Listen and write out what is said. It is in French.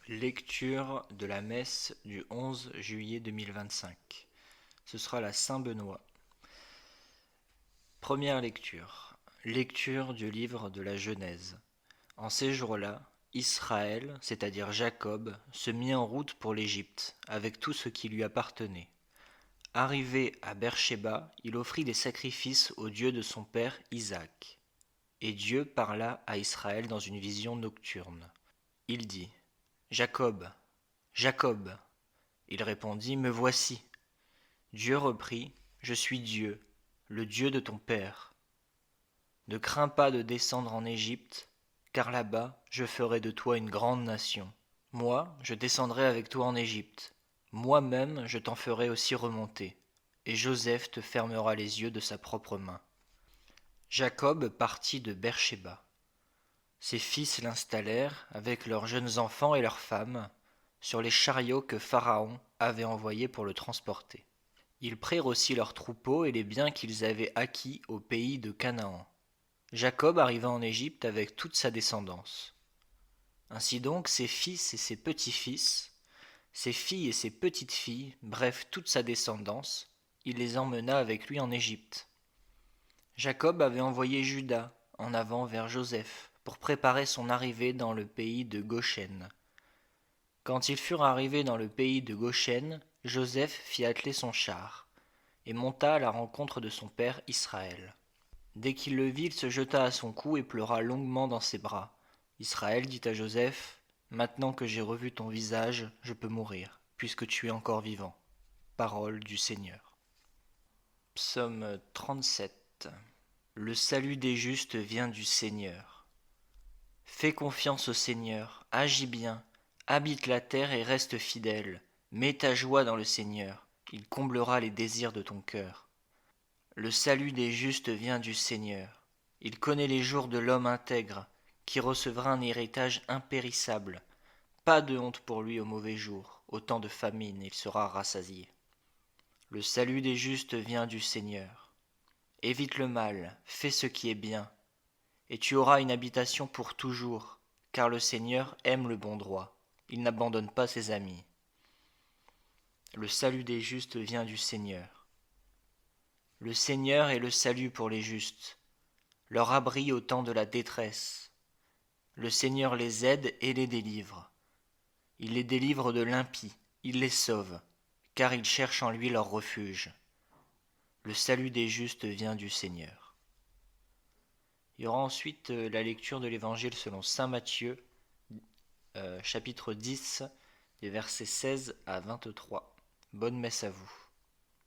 Lecture de la messe du 11 juillet 2025. Ce sera la Saint-Benoît. Première lecture. Lecture du livre de la Genèse. En ces jours-là, Israël, c'est-à-dire Jacob, se mit en route pour l'Égypte, avec tout ce qui lui appartenait. Arrivé à Beer-shéba, il offrit des sacrifices au Dieu de son père Isaac. Et Dieu parla à Israël dans une vision nocturne. Il dit : Jacob, Jacob. Il répondit : Me voici. Dieu reprit : Je suis Dieu, le Dieu de ton père. Ne crains pas de descendre en Égypte, car là-bas je ferai de toi une grande nation. Moi, je descendrai avec toi en Égypte. Moi-même, je t'en ferai aussi remonter. Et Joseph te fermera les yeux de sa propre main. Jacob partit de Beer-shéba. Ses fils l'installèrent, avec leurs jeunes enfants et leurs femmes, sur les chariots que Pharaon avait envoyés pour le transporter. Ils prirent aussi leurs troupeaux et les biens qu'ils avaient acquis au pays de Canaan. Jacob arriva en Égypte avec toute sa descendance. Ainsi donc ses fils et ses petits-fils, ses filles et ses petites-filles, bref toute sa descendance, il les emmena avec lui en Égypte. Jacob avait envoyé Juda en avant vers Joseph pour préparer son arrivée dans le pays de Goshen. Quand ils furent arrivés dans le pays de Goshen, Joseph fit atteler son char et monta à la rencontre de son père Israël. Dès qu'il le vit, il se jeta à son cou et pleura longuement dans ses bras. Israël dit à Joseph : Maintenant que j'ai revu ton visage, je peux mourir, puisque tu es encore vivant. Parole du Seigneur. Psaume 37. Le salut des justes vient du Seigneur. Fais confiance au Seigneur, agis bien, habite la terre et reste fidèle. Mets ta joie dans le Seigneur, il comblera les désirs de ton cœur. Le salut des justes vient du Seigneur. Il connaît les jours de l'homme intègre, qui recevra un héritage impérissable. Pas de honte pour lui au mauvais jour, au temps de famine il sera rassasié. Le salut des justes vient du Seigneur. Évite le mal, fais ce qui est bien, et tu auras une habitation pour toujours, car le Seigneur aime le bon droit, il n'abandonne pas ses amis. Le salut des justes vient du Seigneur. Le Seigneur est le salut pour les justes, leur abri au temps de la détresse. Le Seigneur les aide et les délivre. Il les délivre de l'impie, il les sauve, car ils cherchent en lui leur refuge. Le salut des justes vient du Seigneur. Il y aura ensuite la lecture de l'Évangile selon saint Matthieu, chapitre 10, des versets 16 à 23. Bonne messe à vous.